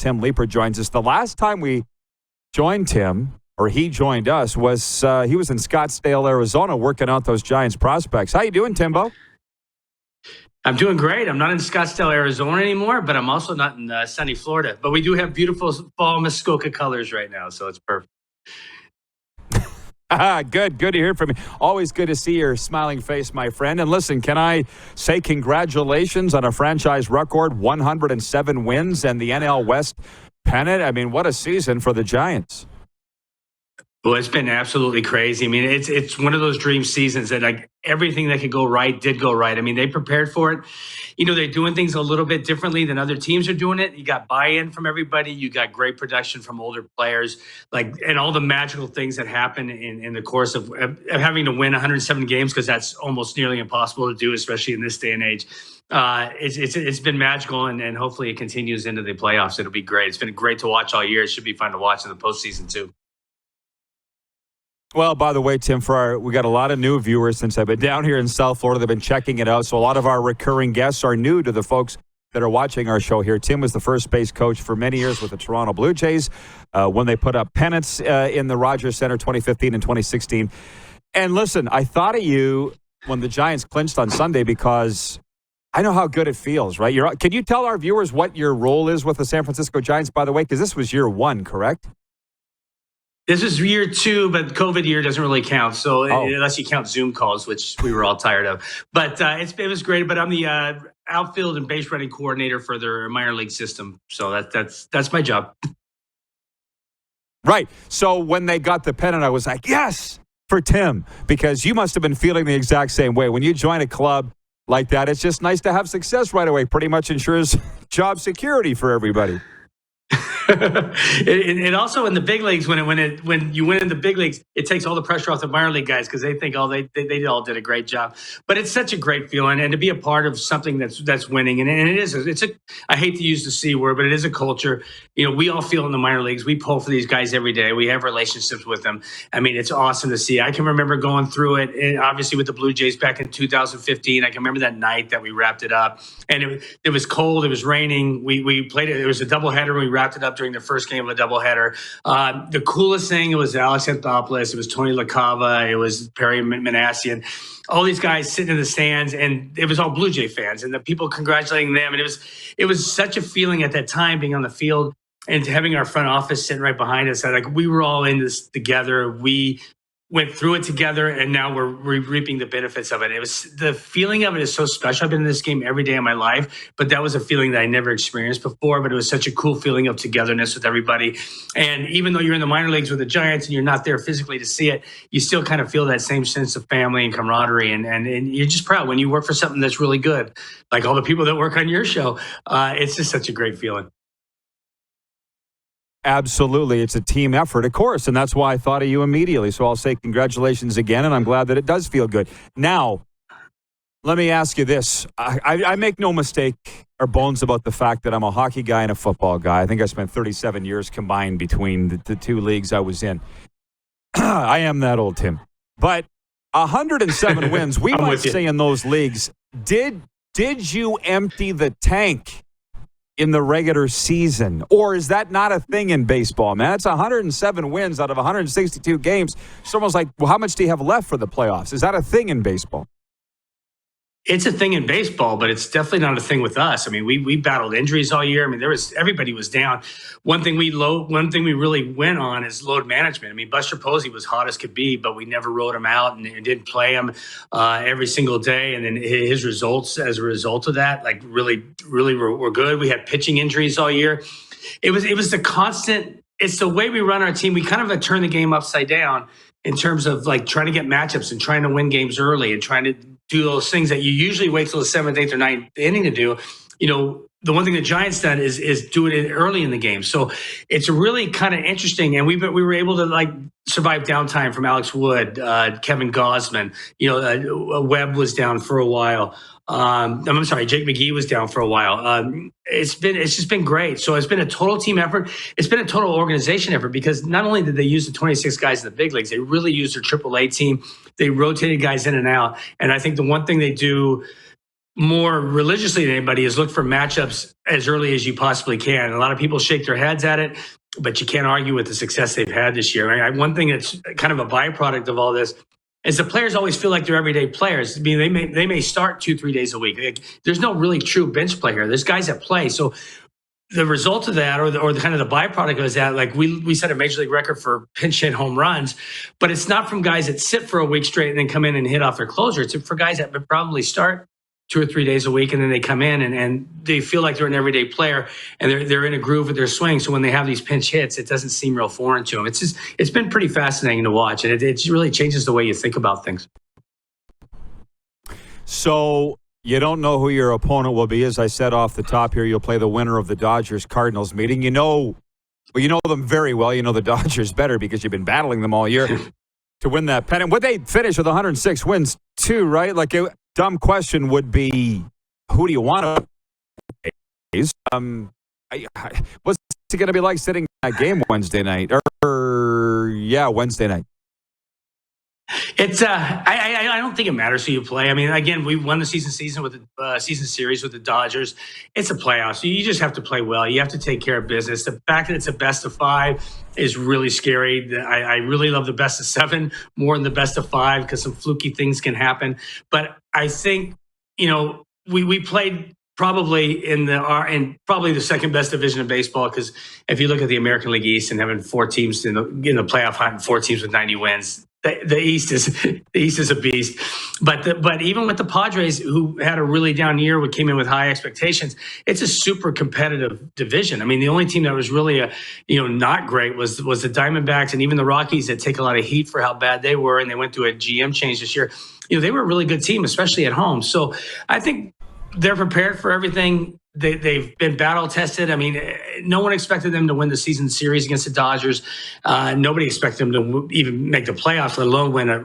Tim Leiper joins us. The last time we joined Tim, or he joined us, was he was in Scottsdale, Arizona, working out those Giants prospects. How you doing, Timbo? I'm doing great. I'm not in Scottsdale, Arizona anymore, but I'm also not in sunny Florida. But we do have beautiful fall Muskoka colors right now, so it's perfect. Good to hear from you. Always good to see your smiling face, my friend. And listen, can I say congratulations on a franchise record, 107 wins and the NL West pennant? I mean, what a season for the Giants. Well, it's been absolutely crazy. I mean, it's one of those dream seasons that like everything that could go right did go right. I mean, they prepared for it. You know, they're doing things a little bit differently than other teams are doing it. You got buy-in from everybody. You got great production from older players, and all the magical things that happen in the course of having to win 107 games, because that's almost nearly impossible to do, especially in this day and age. It's been magical, and hopefully it continues into the playoffs. It'll be great. It's been great to watch all year. It should be fun to watch in the postseason too. Well, by the way, Tim, we got a lot of new viewers since I've been down here in South Florida. They've been checking it out. So a lot of our recurring guests are new to the folks that are watching our show here. Tim was the first base coach for many years with the Toronto Blue Jays when they put up pennants in the Rogers Center 2015 and 2016. And listen, I thought of you when the Giants clinched on Sunday because I know how good it feels, right? Can you tell our viewers what your role is with the San Francisco Giants, by the way? Because this was year one, correct? This is year 2, but COVID year doesn't really count. So unless you count Zoom calls, which we were all tired of. But it was great. But I'm the outfield and base running coordinator for their minor league system. So that's my job. Right. So when they got the pennant, I was like, yes, for Tim, because you must have been feeling the exact same way. When you join a club like that, it's just nice to have success right away. Pretty much ensures job security for everybody. It also in the big leagues when you win in the big leagues, it takes all the pressure off the minor league guys because they think they all did a great job. But it's such a great feeling, and to be a part of something that's winning, and it is. I hate to use the C word, but it is a culture. You know, we all feel in the minor leagues. We pull for these guys every day. We have relationships with them. I mean, it's awesome to see. I can remember going through it, and obviously with the Blue Jays back in 2015. I can remember that night that we wrapped it up, and it was cold. It was raining. We played it. It was a doubleheader. We wrapped it up during the first game of a doubleheader. The coolest thing, it was Alex Anthopoulos, it was Tony LaCava, it was Perry Manassian, all these guys sitting in the stands, and it was all Blue Jay fans and the people congratulating them. And it was such a feeling at that time being on the field and having our front office sitting right behind us. Like we were all in this together. We went through it together, and now we're reaping the benefits of it. The feeling of it is so special. I've been in this game every day of my life, but that was a feeling that I never experienced before. But it was such a cool feeling of togetherness with everybody. And even though you're in the minor leagues with the Giants and you're not there physically to see it, you still kind of feel that same sense of family and camaraderie. And you're just proud when you work for something that's really good, like all the people that work on your show. It's just such a great feeling. Absolutely. It's a team effort, of course, and that's why I thought of you immediately. So I'll say congratulations again, and I'm glad that it does feel good. Now, let me ask you this. I make no mistake or bones about the fact that I'm a hockey guy and a football guy. I think I spent 37 years combined between the two leagues I was in. I am that old, Tim. But 107 wins, we might say in those leagues, did you empty the tank in the regular season? Or is that not a thing in baseball, man? It's 107 wins out of 162 games. It's almost like, well, how much do you have left for the playoffs? Is that a thing in baseball? It's a thing in baseball, but it's definitely not a thing with us. I mean, we battled injuries all year. I mean, everybody was down. One thing we really went on is load management. I mean, Buster Posey was hot as could be, but we never rode him out and didn't play him every single day. And then his results as a result of that, like really were good. We had pitching injuries all year. It was the constant. It's the way we run our team. We kind of turn the game upside down in terms of like trying to get matchups and trying to win games early and trying to do those things that you usually wait till the 7th, 8th, or 9th inning to do. You know, the one thing the Giants done is do it early in the game. So it's really kind of interesting. And we were able to like survive downtime from Alex Wood, Kevin Gausman. You know, Webb was down for a while. I'm sorry, Jake McGee was down for a while. It's just been great. So it's been a total team effort. It's been a total organization effort because not only did they use the 26 guys in the big leagues, they really used their AAA team. They rotated guys in and out. And I think the one thing they do more religiously than anybody is look for matchups as early as you possibly can. A lot of people shake their heads at it, but you can't argue with the success they've had this year. One thing that's kind of a byproduct of all this is the players always feel like they're everyday players. I mean, they may start 2-3 days a week. There's no really true bench play here. There's guys that play. So the result of that, or the kind of the byproduct is that, like we set a major league record for pinch hit home runs, but it's not from guys that sit for a week straight and then come in and hit off their closer. It's for guys that would probably start 2 or 3 days a week, and then they come in and they feel like they're an everyday player, and they're in a groove with their swing. So when they have these pinch hits, it doesn't seem real foreign to them. It's been pretty fascinating to watch, and it really changes the way you think about things. So you don't know who your opponent will be. As I said off the top here, you'll play the winner of the Dodgers-Cardinals meeting. You know them very well. You know the Dodgers better because you've been battling them all year to win that pennant. Would they finish with 106 wins too, right? Like, dumb question would be, who do you want to face? What's it going to be like sitting in that game Wednesday night? Wednesday night. It's I don't think it matters who you play. I mean, again, we won the season with the season series with the Dodgers. It's a playoff, so you just have to play well. You have to take care of business. The fact that it's a best of 5 is really scary. I really love the best of 7 more than the best of 5 because some fluky things can happen. But I think we played probably in probably the second best division of baseball, because if you look at the American League East and having 4 teams in the playoff hunt and 4 teams with 90 wins. The East is a beast, but even with the Padres, who had a really down year, came in with high expectations, it's a super competitive division. I mean, the only team that was really not great was the Diamondbacks, and even the Rockies that take a lot of heat for how bad they were, and they went through a GM change this year. They were a really good team, especially at home. So I think they're prepared for everything. They've been battle tested. I mean, no one expected them to win the season series against the Dodgers. Nobody expected them to even make the playoffs, let alone win a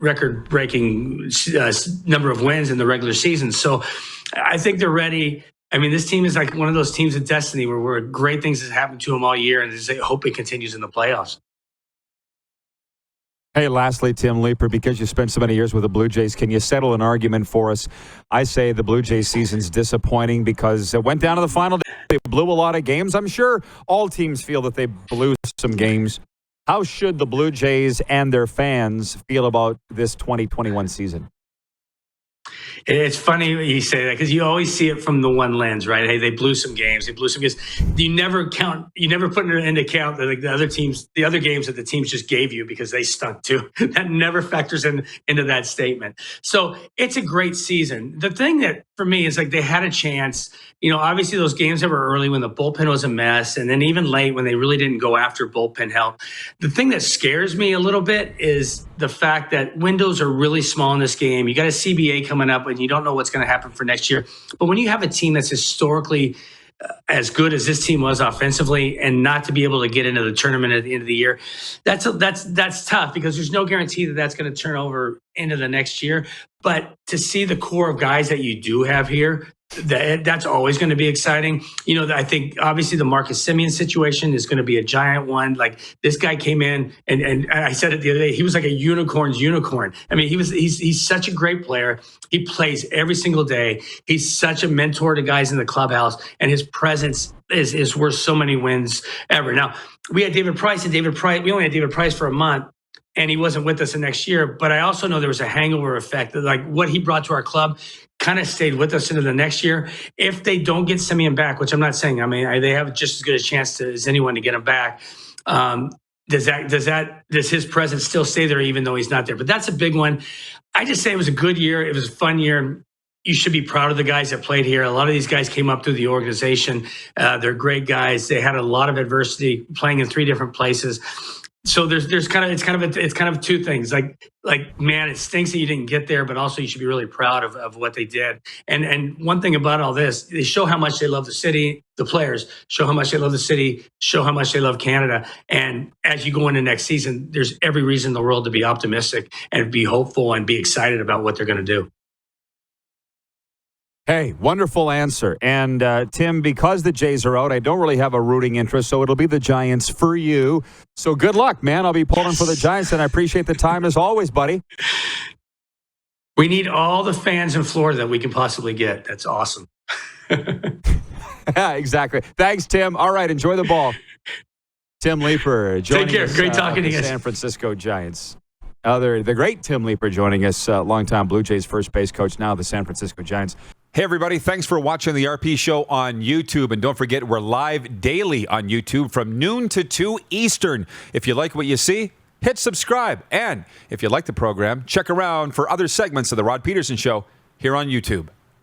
record-breaking number of wins in the regular season. So I think they're ready. I mean, this team is like one of those teams of destiny where great things have happened to them all year, and I hope it continues in the playoffs. Hey, lastly, Tim Leiper, because you spent so many years with the Blue Jays, can you settle an argument for us? I say the Blue Jays season's disappointing because it went down to the final day. They blew a lot of games. I'm sure all teams feel that they blew some games. How should the Blue Jays and their fans feel about this 2021 season? It's funny you say that because you always see it from the one lens, right? Hey, they blew some games. You never put into account that the other games that the teams just gave you because they stunk too. That never factors into that statement. So it's a great season. The thing that for me is like they had a chance. Obviously those games that were early when the bullpen was a mess, and then even late when they really didn't go after bullpen help. The thing that scares me a little bit is the fact that windows are really small in this game. You got a CBA coming up, and you don't know what's going to happen for next year. But when you have a team that's historically as good as this team was offensively, and not to be able to get into the tournament at the end of the year, that's tough because there's no guarantee that that's going to turn over into the next year. But to see the core of guys that you do have here, that's always going to be exciting. I think obviously the Marcus Semien situation is going to be a giant one. Like, this guy came in and I said it the other day, he was like a unicorn's unicorn. I mean, he's such a great player. He plays every single day. He's such a mentor to guys in the clubhouse, and his presence is worth so many wins ever. Now, we had David Price, we only had David Price for a month, and he wasn't with us the next year. But I also know there was a hangover effect that, like, what he brought to our club kind of stayed with us into the next year. If they don't get Semien back, which I'm not saying, I mean, they have just as good a chance as anyone to get him back. Does his presence still stay there even though he's not there? But that's a big one. I just say it was a good year. It was a fun year. You should be proud of the guys that played here. A lot of these guys came up through the organization. They're great guys. They had a lot of adversity playing in 3 different places. So it's kind of 2 things. Like man, it stinks that you didn't get there, but also you should be really proud of what they did. And one thing about all this, they show how much they love the city. The players show how much they love the city, show how much they love Canada. And as you go into next season, there's every reason in the world to be optimistic and be hopeful and be excited about what they're going to do. Hey, wonderful answer. And Tim, because the Jays are out, I don't really have a rooting interest, so it'll be the Giants for you. So good luck, man. I'll be pulling for the Giants, and I appreciate the time as always, buddy. We need all the fans in Florida that we can possibly get. That's awesome. Yeah, exactly. Thanks, Tim. All right, enjoy the ball. Tim Leiper joining Take care. us. Great talking to you guys. San Francisco Giants. The great Tim Leiper joining us, longtime Blue Jays first base coach, now the San Francisco Giants. Hey, everybody. Thanks for watching the RP Show on YouTube. And don't forget, we're live daily on YouTube from noon to 2 Eastern. If you like what you see, hit subscribe. And if you like the program, check around for other segments of The Rod Pedersen Show here on YouTube.